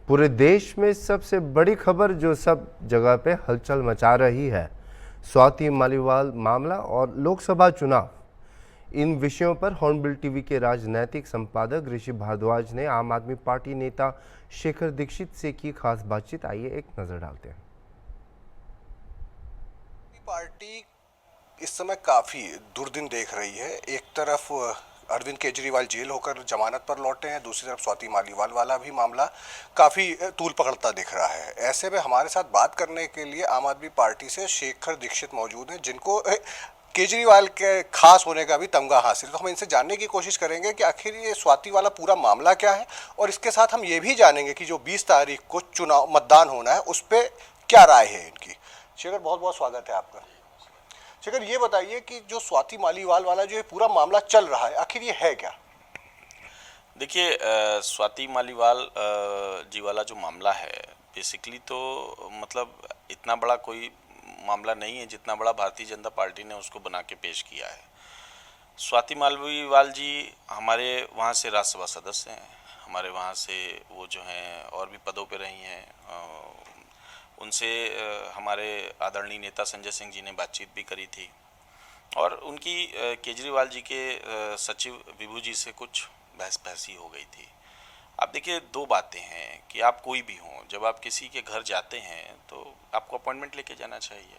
पूरे देश में सबसे बड़ी खबर जो सब जगह पे हलचल मचा रही है, स्वाति मालीवाल मामला और लोकसभा चुनाव। इन विषयों पर हॉर्नबिल टीवी के राजनैतिक संपादक ऋषि भारद्वाज ने आम आदमी पार्टी नेता शेखर दीक्षित से की खास बातचीत। आइए एक नजर डालते हैं। पार्टी इस समय काफी दुर्दिन देख रही है। एक तरफ अरविंद केजरीवाल जेल होकर जमानत पर लौटे हैं, दूसरी तरफ स्वाति मालीवाल वाला भी मामला काफी तूल पकड़ता दिख रहा है। ऐसे में हमारे साथ बात करने के लिए आम आदमी पार्टी से शेखर दीक्षित मौजूद हैं, जिनको केजरीवाल के खास होने का भी तमगा हासिल। तो हम इनसे जानने की कोशिश करेंगे कि आखिर ये स्वाति वाला पूरा मामला क्या है, और इसके साथ हम ये भी जानेंगे कि जो 20 तारीख को चुनाव मतदान होना है उस पर क्या राय है इनकी। शेखर, बहुत बहुत स्वागत है आपका। शेखर, ये बताइए कि जो स्वाति मालीवाल वाला जो ये पूरा मामला चल रहा है, आखिर ये है क्या? देखिए, स्वाति मालीवाल जी वाला जो मामला है, बेसिकली तो मतलब इतना बड़ा कोई मामला नहीं है जितना बड़ा भारतीय जनता पार्टी ने उसको बना के पेश किया है। स्वाति मालीवाल जी हमारे वहाँ से राज्यसभा सदस्य हैं, हमारे वहाँ से वो जो हैं और भी पदों पे रही हैं। उनसे हमारे आदरणीय नेता संजय सिंह जी ने बातचीत भी करी थी, और उनकी केजरीवाल जी के सचिव विभू जी से कुछ बहस हो गई थी। आप देखिए, दो बातें हैं कि आप कोई भी हों, जब आप किसी के घर जाते हैं तो आपको अपॉइंटमेंट लेके जाना चाहिए।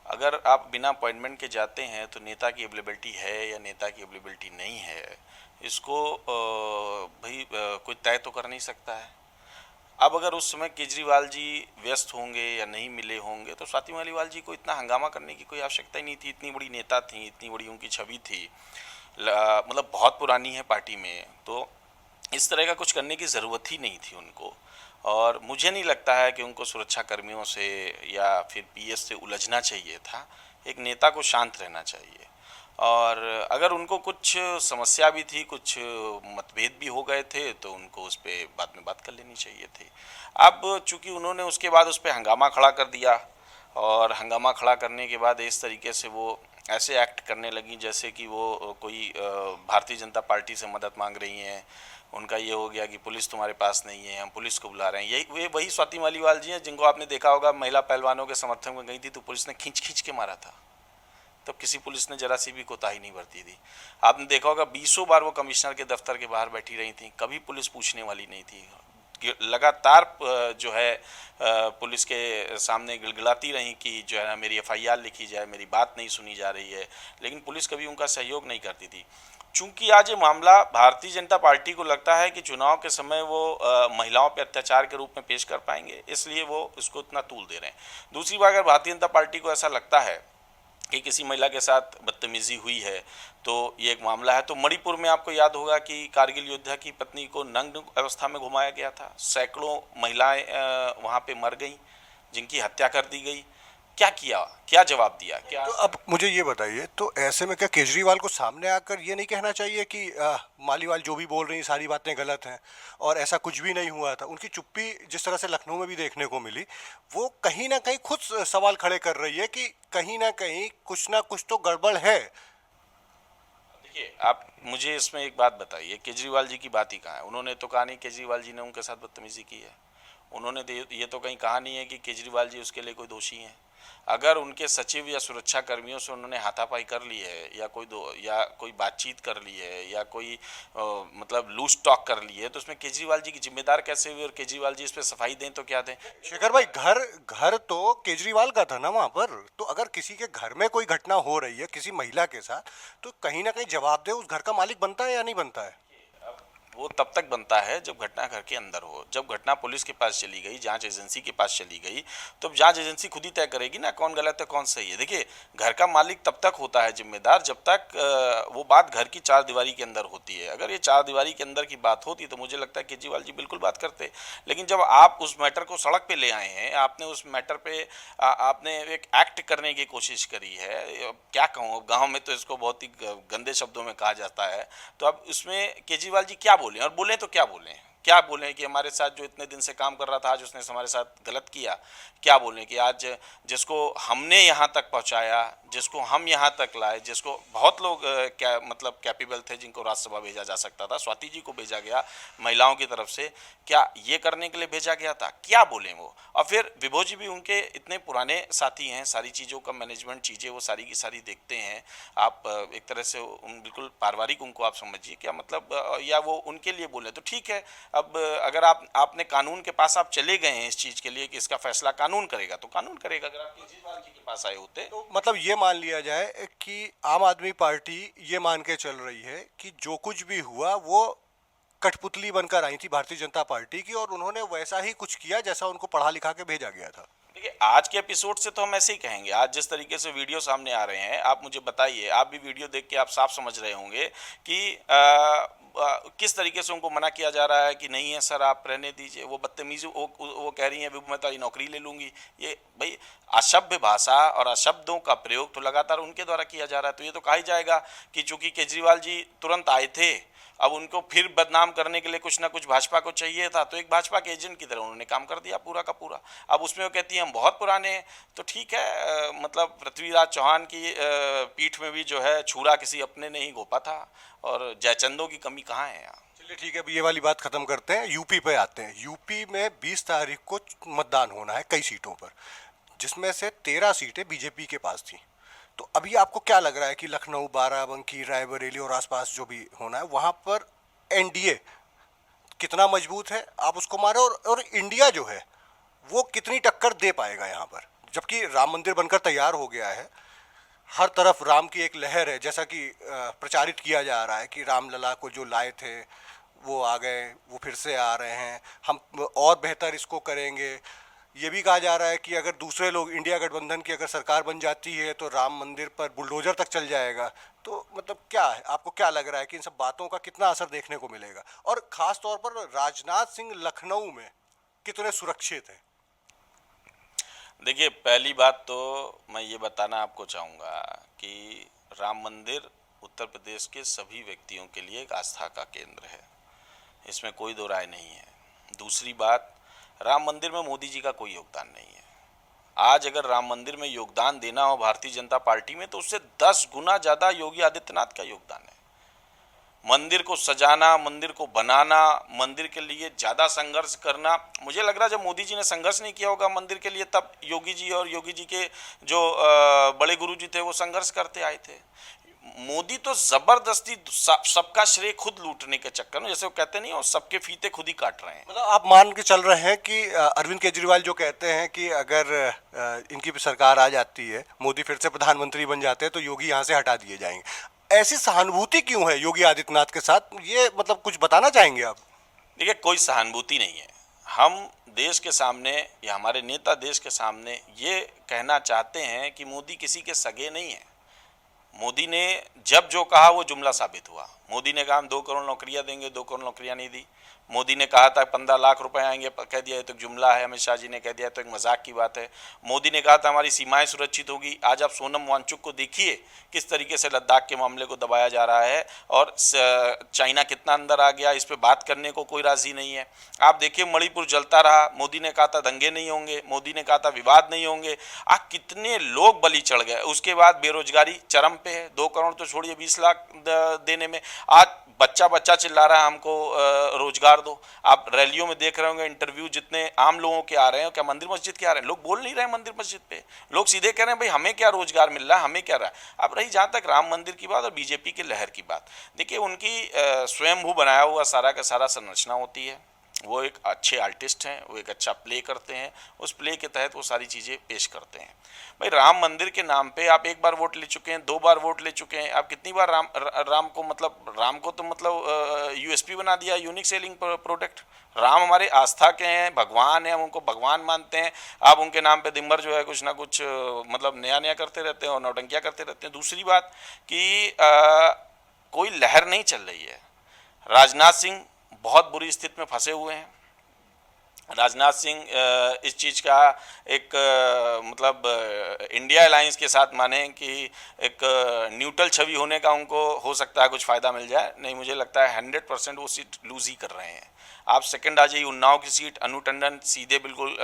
अगर आप बिना अपॉइंटमेंट के जाते हैं तो नेता की अवेलेबिलिटी है या नेता की अवेलेबिलिटी नहीं है, इसको भाई कोई तय तो कर नहीं सकता है। अब अगर उस समय केजरीवाल जी व्यस्त होंगे या नहीं मिले होंगे तो स्वाति मालीवाल जी को इतना हंगामा करने की कोई आवश्यकता ही नहीं थी। इतनी बड़ी नेता थी, इतनी बड़ी उनकी छवि थी, मतलब बहुत पुरानी है पार्टी में, तो इस तरह का कुछ करने की ज़रूरत ही नहीं थी उनको। और मुझे नहीं लगता है कि उनको सुरक्षा कर्मियों से या फिर पीएस से उलझना चाहिए था। एक नेता को शांत रहना चाहिए, और अगर उनको कुछ समस्या भी थी, कुछ मतभेद भी हो गए थे, तो उनको उस पर बाद में बात कर लेनी चाहिए थी। अब चूंकि उन्होंने उसके बाद उस पर हंगामा खड़ा कर दिया, और हंगामा खड़ा करने के बाद इस तरीके से वो ऐसे एक्ट करने लगी जैसे कि वो कोई भारतीय जनता पार्टी से मदद मांग रही हैं। उनका ये हो गया कि पुलिस तुम्हारे पास नहीं है, हम पुलिस को बुला रहे हैं। यही वे वही स्वाति मालीवाल जी हैं जिनको आपने देखा होगा, महिला पहलवानों के समर्थन में गई थी तो पुलिस ने खींच खींच के मारा था। तब किसी पुलिस ने जरा सी भी कोताही नहीं बरती थी। आपने देखा होगा, 20 बार वो कमिश्नर के दफ्तर के बाहर बैठी रही थी, कभी पुलिस पूछने वाली नहीं थी। लगातार जो है पुलिस के सामने गिड़गिड़ाती रही कि जो है ना मेरी एफआईआर लिखी जाए, मेरी बात नहीं सुनी जा रही है, लेकिन पुलिस कभी उनका सहयोग नहीं करती थी। चूंकि आज ये मामला भारतीय जनता पार्टी को लगता है कि चुनाव के समय वो महिलाओं पर अत्याचार के रूप में पेश कर पाएंगे, इसलिए वो इसको इतना तूल दे रहे हैं। दूसरी बात, अगर भारतीय जनता पार्टी को ऐसा लगता है कि किसी महिला के साथ बदतमीजी हुई है तो ये एक मामला है। तो मणिपुर में आपको याद होगा कि कारगिल योद्धा की पत्नी को नग्न अवस्था में घुमाया गया था, सैकड़ों महिलाएं वहाँ पे मर गईं, जिनकी हत्या कर दी गई। क्या किया, क्या जवाब दिया, क्या? तो अब मुझे ये बताइए, तो ऐसे में क्या केजरीवाल को सामने आकर ये नहीं कहना चाहिए कि मालीवाल जो भी बोल रही सारी बातें गलत हैं और ऐसा कुछ भी नहीं हुआ था? उनकी चुप्पी जिस तरह से लखनऊ में भी देखने को मिली, वो कहीं ना कहीं खुद सवाल खड़े कर रही है कि कहीं ना कुछ तो गड़बड़ है। देखिए, आप मुझे इसमें एक बात बताइए, केजरीवाल जी की बात ही कहाँ है? उन्होंने तो कहा नहीं केजरीवाल जी ने उनके साथ बदतमीजी की है। उन्होंने ये तो कहीं कहा नहीं है कि केजरीवाल जी उसके लिए कोई दोषी हैं। अगर उनके सचिव या सुरक्षा कर्मियों से उन्होंने हाथापाई कर ली है, या कोई बातचीत कर ली है, या कोई मतलब लूज टॉक कर ली है, तो उसमें केजरीवाल जी की जिम्मेदार कैसे हुए? और केजरीवाल जी इस पर सफाई दें तो क्या दें? शेखर भाई, घर घर तो केजरीवाल का था ना वहां पर। तो अगर किसी के घर में कोई घटना हो रही है किसी महिला के साथ, तो कहीं ना कहीं जवाबदेह उस घर का मालिक बनता है या नहीं बनता है? वो तब तक बनता है जब घटना घर के अंदर हो। जब घटना पुलिस के पास चली गई, जांच एजेंसी के पास चली गई, तो जांच एजेंसी खुद ही तय करेगी ना कौन गलत है कौन सही है। देखिए, घर का मालिक तब तक होता है जिम्मेदार जब तक वो बात घर की चार दीवारी के अंदर होती है। अगर ये चार दीवारी के अंदर की बात होती तो मुझे लगता है केजरीवाल जी बिल्कुल बात करते। लेकिन जब आप उस मैटर को सड़क पे ले आए हैं, आपने उस मैटर पे आपने एक एक्ट करने की कोशिश करी है, क्या कहूँ, गाँव में तो इसको बहुत ही गंदे शब्दों में कहा जाता है। तो अब उसमें केजरीवाल जी क्या बोलें, और बोलें तो क्या बोलें कि हमारे साथ जो इतने दिन से काम कर रहा था आज उसने हमारे साथ गलत किया? क्या बोलें कि आज जिसको हमने यहाँ तक पहुँचाया, जिसको हम यहाँ तक लाए, जिसको बहुत लोग क्या मतलब कैपेबल थे जिनको राज्यसभा भेजा जा सकता था, स्वाति जी को भेजा गया महिलाओं की तरफ से, क्या ये करने के लिए भेजा गया था? क्या बोलें वो। और फिर विभो जी भी उनके इतने पुराने साथी हैं, सारी चीज़ों का मैनेजमेंट चीज़ें वो सारी की सारी देखते हैं। आप एक तरह से बिल्कुल पारिवारिक उनको आप समझिए, क्या मतलब या वो उनके लिए बोले तो ठीक है। अब अगर आपने कानून के पास आप चले गए हैं इस चीज़ के लिए कि इसका फैसला कानून करेगा तो कानून करेगा। अगर आप केजरीवाल जी के पास आए होते तो मतलब ये मान लिया जाए कि आम आदमी पार्टी ये मान के चल रही है कि जो कुछ भी हुआ वो कठपुतली बनकर आई थी भारतीय जनता पार्टी की, और उन्होंने वैसा ही कुछ किया जैसा उनको पढ़ा लिखा के भेजा गया था। देखिए, आज के एपिसोड से तो हम ऐसे ही कहेंगे। आज जिस तरीके से वीडियो सामने आ रहे हैं, आप मुझे बताइए, आप भी वीडियो देख के आप साफ समझ रहे होंगे कि किस तरीके से उनको मना किया जा रहा है कि नहीं है सर, आप रहने दीजिए। वो बदतमीजी वो कह रही हैं मैं तो नौकरी ले लूंगी। ये भाई असभ्य भाषा और अशब्दों का प्रयोग तो लगातार उनके द्वारा किया जा रहा है। तो ये तो कहा ही जाएगा कि चूंकि केजरीवाल जी तुरंत आए थे, अब उनको फिर बदनाम करने के लिए कुछ ना कुछ भाजपा को चाहिए था, तो एक भाजपा के एजेंट की तरह उन्होंने काम कर दिया पूरा का पूरा। अब उसमें वो कहती है हम बहुत पुराने हैं, तो ठीक है, मतलब पृथ्वीराज चौहान की पीठ में भी जो है छुरा किसी अपने ने ही घोपा था, और जयचंदों की कमी कहाँ है यहाँ। चलिए ठीक है, अभी ये वाली बात खत्म करते हैं, यूपी पे आते हैं। यूपी में 20 तारीख को मतदान होना है कई सीटों पर, जिसमें से 13 सीटें बीजेपी के पास थी। तो अभी आपको क्या लग रहा है कि लखनऊ, बाराबंकी, रायबरेली और आसपास जो भी होना है वहाँ पर एनडीए कितना मजबूत है, आप उसको मारे, और इंडिया जो है वो कितनी टक्कर दे पाएगा यहाँ पर, जबकि राम मंदिर बनकर तैयार हो गया है, हर तरफ राम की एक लहर है, जैसा कि प्रचारित किया जा रहा है कि रामलला को जो लाए थे वो आ गए, वो फिर से आ रहे हैं, हम और बेहतर इसको करेंगे। ये भी कहा जा रहा है कि अगर दूसरे लोग, इंडिया गठबंधन की अगर सरकार बन जाती है तो राम मंदिर पर बुलडोजर तक चल जाएगा। तो मतलब क्या है, आपको क्या लग रहा है कि इन सब बातों का कितना असर देखने को मिलेगा, और ख़ास तौर पर राजनाथ सिंह लखनऊ में कितने सुरक्षित हैं? देखिए, पहली बात तो मैं ये बताना आपको चाहूँगा कि राम मंदिर उत्तर प्रदेश के सभी व्यक्तियों के लिए एक आस्था का केंद्र है, इसमें कोई दो राय नहीं है। दूसरी बात, राम मंदिर में मोदी जी का कोई योगदान नहीं है। आज अगर राम मंदिर में योगदान देना हो भारतीय जनता पार्टी में, तो उससे 10 गुना ज़्यादा योगी आदित्यनाथ का योगदान है। मंदिर को सजाना, मंदिर को बनाना, मंदिर के लिए ज़्यादा संघर्ष करना, मुझे लग रहा है जब मोदी जी ने संघर्ष नहीं किया होगा मंदिर के लिए, तब योगी जी और योगी जी के जो बड़े गुरु जी थे वो संघर्ष करते आए थे। मोदी तो जबरदस्ती सबका श्रेय खुद लूटने के चक्कर में, जैसे वो कहते नहीं, और सबके फीते खुद ही काट रहे हैं। मतलब आप मान के चल रहे हैं कि अरविंद केजरीवाल जो कहते हैं कि अगर इनकी भी सरकार आ जाती है, मोदी फिर से प्रधानमंत्री बन जाते हैं, तो योगी यहाँ से हटा दिए जाएंगे, ऐसी सहानुभूति क्यों है योगी आदित्यनाथ के साथ, ये मतलब कुछ बताना चाहेंगे आप? देखिए, कोई सहानुभूति नहीं है। हम देश के सामने या हमारे नेता देश के सामने ये कहना चाहते हैं कि मोदी किसी के सगे नहीं है। मोदी ने जब जो कहा वो जुमला साबित हुआ। मोदी ने कहा हम 2 करोड़ नौकरियां देंगे, 2 करोड़ नौकरियां नहीं दी। मोदी ने कहा था 15 लाख रुपए आएंगे, कह दिया ये तो जुमला है। अमित शाह जी ने कह दिया तो एक मजाक की बात है। मोदी ने कहा था हमारी सीमाएं सुरक्षित होगी। आज आप सोनम वांगचुक को देखिए किस तरीके से लद्दाख के मामले को दबाया जा रहा है, और चाइना कितना अंदर आ गया, इस पर बात करने को कोई राजी नहीं है। आप देखिए मणिपुर जलता रहा, मोदी ने कहा था दंगे नहीं होंगे, मोदी ने कहा था विवाद नहीं होंगे, आज कितने लोग बलि चढ़ गए। उसके बाद बेरोजगारी चरम पे है, 2 करोड़ तो छोड़िए 20 लाख देने में आज बच्चा बच्चा चिल्ला रहा है हमको रोजगार दो। आप रैलियों में देख रहे होंगे, इंटरव्यू जितने आम लोगों के आ रहे हैं, क्या मंदिर मस्जिद के आ रहे हैं, लोग बोल नहीं रहे हैं मंदिर मस्जिद पे, लोग सीधे कह रहे हैं भाई हमें क्या रोजगार मिल रहा है, हमें क्या रहा है। अब रही जहाँ तक राम मंदिर की बात और बीजेपी की लहर की बात, देखिए उनकी स्वयंभू बनाया हुआ सारा का सारा संरचना होती है। वो एक अच्छे आर्टिस्ट हैं, वो एक अच्छा प्ले करते हैं, उस प्ले के तहत वो सारी चीज़ें पेश करते हैं। भाई राम मंदिर के नाम पे आप 1 बार वोट ले चुके हैं, 2 बार वोट ले चुके हैं, आप कितनी बार राम को तो मतलब यूएसपी बना दिया, यूनिक सेलिंग प्रोडक्ट। राम हमारे आस्था के हैं, भगवान हैं, हम उनको भगवान मानते हैं। आप उनके नाम पे दिन भर जो है कुछ ना कुछ मतलब नया नया करते रहते हैं और नौटंकियाँ करते रहते हैं। दूसरी बात कि कोई लहर नहीं चल रही है। राजनाथ सिंह बहुत बुरी स्थिति में फंसे हुए हैं, राजनाथ सिंह इस चीज़ का एक मतलब इंडिया अलायंस के साथ माने कि एक न्यूट्रल छवि होने का उनको हो सकता है कुछ फ़ायदा मिल जाए। नहीं, मुझे लगता है 100% वो सीट लूज़ ही कर रहे हैं। आप सेकंड आ जाइए, उन्नाव की सीट अनु टंडन सीधे बिल्कुल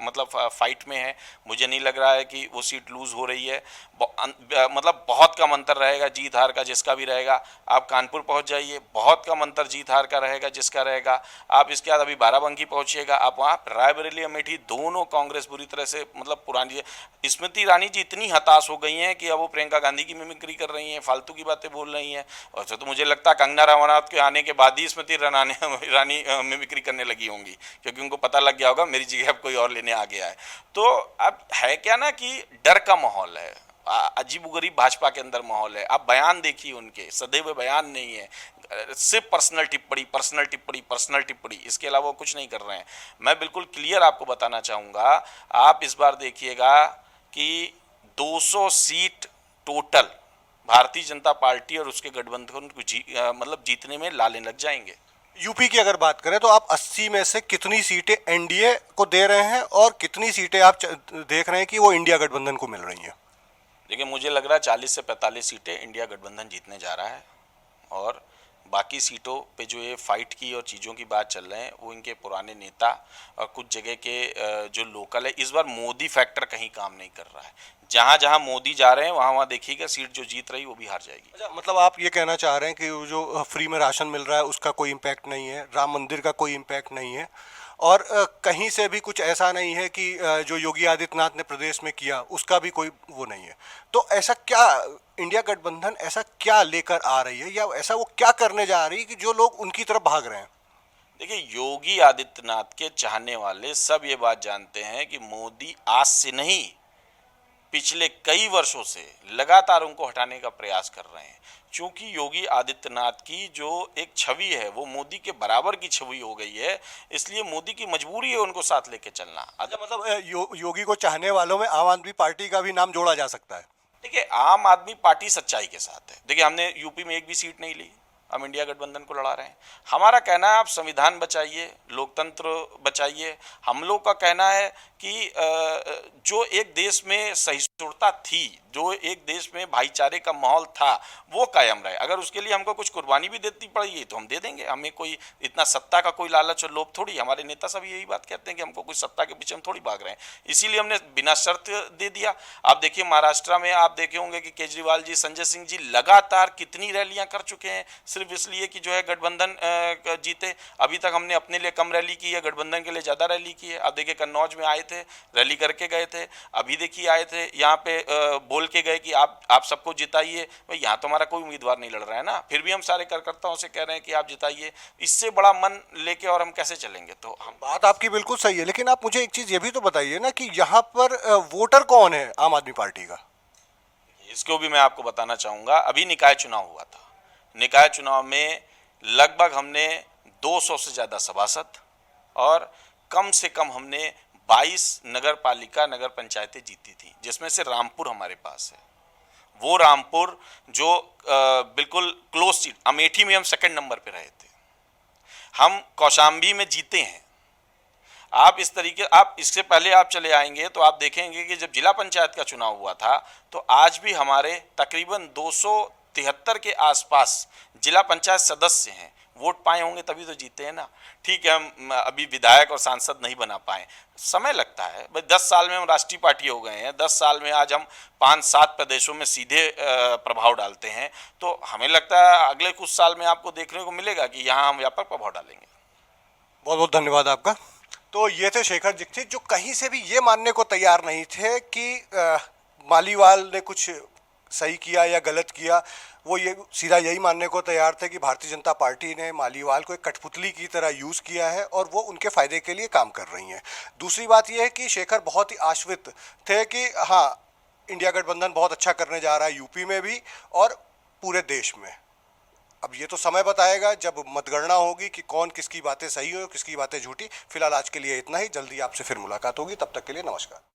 मतलब फाइट में है। मुझे नहीं लग रहा है कि वो सीट लूज़ हो रही है। मतलब बहुत कम अंतर रहेगा जीत हार का जिसका भी रहेगा। आप कानपुर पहुंच जाइए, बहुत कम अंतर जीत हार का रहेगा जिसका रहेगा। आप इसके बाद अभी बाराबंकी पहुंचिएगा, आप वहाँ रायबरेली अमेठी दोनों कांग्रेस बुरी तरह से मतलब पुरानी। स्मृति ईरानी जी इतनी हताश हो गई हैं कि अब वो प्रियंका गांधी की मिमिक्री कर रही हैं, फालतू की बातें बोल रही हैं। और तो मुझे लगता है कंगना रनावत के आने के बाद ही स्मृति ईरानी मिमिक्री करने लगी होंगी, क्योंकि उनको पता लग गया होगा मेरी जगह अब कोई और लेने आ गया है। तो अब है क्या ना कि डर का माहौल है, अजीबोगरीब भाजपा के अंदर माहौल है। आप बयान देखिए उनके, सदैव बयान नहीं है, सिर्फ पर्सनल टिप्पणी पर्सनल टिप्पणी पर्सनल टिप्पणी, इसके अलावा वो कुछ नहीं कर रहे हैं। मैं बिल्कुल क्लियर आपको बताना चाहूँगा, आप इस बार देखिएगा कि 200 seat total Bharatiya Janata party और उसके गठबंधन को मतलब जीतने में लाने लग जाएंगे। यूपी की अगर बात करें तो आप 80 में से कितनी सीटें एनडीए को दे रहे हैं और कितनी सीटें आप देख रहे हैं कि वो इंडिया गठबंधन को मिल रही हैं? देखिए, मुझे लग रहा है 40 से 45 सीटें इंडिया गठबंधन जीतने जा रहा है, और बाकी सीटों पे जो ये फाइट की और चीज़ों की बात चल रहे हैं वो इनके पुराने नेता और कुछ जगह के जो लोकल है। इस बार मोदी फैक्टर कहीं काम नहीं कर रहा है। जहाँ जहाँ मोदी जा रहे हैं वहाँ वहाँ देखिएगा सीट जो जीत रही वो भी हार जाएगी। अच्छा, मतलब आप ये कहना चाह रहे हैं कि वो जो फ्री में राशन मिल रहा है उसका कोई इम्पैक्ट नहीं है, राम मंदिर का कोई इम्पैक्ट नहीं है, और कहीं से भी कुछ ऐसा नहीं है कि जो योगी आदित्यनाथ ने प्रदेश में किया उसका भी कोई वो नहीं है। तो ऐसा क्या इंडिया गठबंधन ऐसा क्या लेकर आ रही है, या ऐसा वो क्या करने जा रही है कि जो लोग उनकी तरफ भाग रहे हैं? देखिए, योगी आदित्यनाथ के चाहने वाले सब ये बात जानते हैं कि मोदी आज से नहीं, पिछले कई वर्षों से लगातार उनको हटाने का प्रयास कर रहे हैं। क्योंकि योगी आदित्यनाथ की जो एक छवि है वो मोदी के बराबर की छवि हो गई है, इसलिए मोदी की मजबूरी है उनको साथ लेके चलना। अच्छा, मतलब योगी को चाहने वालों में आम आदमी पार्टी का भी नाम जोड़ा जा सकता है? देखिए, आम आदमी पार्टी सच्चाई के साथ है। देखिए, हमने यूपी में एक भी सीट नहीं ली, हम इंडिया गठबंधन को लड़ा रहे हैं। हमारा कहना है आप संविधान बचाइए, लोकतंत्र बचाइए। हम लोग का कहना है कि जो एक देश में सहिष्णुता थी, जो एक देश में भाईचारे का माहौल था, वो कायम रहे। अगर उसके लिए हमको कुछ कुर्बानी भी देती पड़ेगी तो हम दे देंगे। हमें कोई इतना सत्ता का कोई लालच और लोभ थोड़ी। हमारे नेता सब यही बात कहते हैं कि हमको कोई सत्ता के पीछे हम थोड़ी भाग रहे हैं, इसीलिए हमने बिना शर्त दे दिया। आप देखिए, महाराष्ट्र में आप देखे होंगे कि केजरीवाल जी, संजय सिंह जी लगातार कितनी रैलियां कर चुके हैं, सिर्फ इसलिए कि जो है गठबंधन जीते। अभी तक हमने अपने लिए कम रैली की है, गठबंधन के लिए ज़्यादा रैली की है। आप देखिए, कन्नौज में आए थे, रैली करके गए थे। अभी देखिए आए थे यहाँ पे बोल के गए कि आप सबको जिताइए। भाई, यहाँ तो हमारा कोई उम्मीदवार नहीं लड़ रहा है ना, फिर भी हम सारे कार्यकर्ताओं से कह रहे हैं कि आप जिताइए। इससे बड़ा मन लेके और हम कैसे चलेंगे? तो हम बात आपकी बिल्कुल सही है, लेकिन आप मुझे एक चीज़ ये भी तो बताइए ना कि यहाँ पर वोटर कौन है आम आदमी पार्टी का? इसको भी मैं आपको बताना चाहूँगा। अभी निकाय चुनाव हुआ था, निकाय चुनाव में लगभग हमने 200 से ज़्यादा सभासद और कम से कम हमने 22 नगर पालिका नगर पंचायतें जीती थी, जिसमें से रामपुर हमारे पास है। वो रामपुर जो बिल्कुल क्लोज सीट, अमेठी में हम सेकंड नंबर पे रहे थे, हम कौशाम्बी में जीते हैं। आप इस तरीके, आप इससे पहले आप चले आएंगे तो आप देखेंगे कि जब जिला पंचायत का चुनाव हुआ था तो आज भी हमारे तकरीबन 273 के आसपास जिला पंचायत सदस्य हैं। वोट पाए होंगे तभी तो जीते हैं ना। ठीक है, हम अभी विधायक और सांसद नहीं बना पाए, समय लगता है भाई। 10 साल में हम राष्ट्रीय पार्टी हो गए हैं, 10 साल में आज हम 5-7 प्रदेशों में सीधे प्रभाव डालते हैं। तो हमें लगता है अगले कुछ साल में आपको देखने को मिलेगा कि यहाँ हम व्यापक प्रभाव डालेंगे। बहुत बहुत धन्यवाद आपका। तो ये थे शेखर दीक्षित, जो कहीं से भी ये मानने को तैयार नहीं थे कि मालीवाल ने कुछ सही किया या गलत किया। वो ये सीधा यही मानने को तैयार थे कि भारतीय जनता पार्टी ने मालीवाल को एक कठपुतली की तरह यूज़ किया है और वो उनके फ़ायदे के लिए काम कर रही हैं। दूसरी बात यह है कि शेखर बहुत ही आश्वस्त थे कि हाँ, इंडिया गठबंधन बहुत अच्छा करने जा रहा है यूपी में भी और पूरे देश में। अब ये तो समय बताएगा जब मतगणना होगी कि कौन किसकी बातें सही हो, किसकी बातें झूठी। फिलहाल आज के लिए इतना ही, जल्दी आपसे फिर मुलाकात होगी, तब तक के लिए नमस्कार।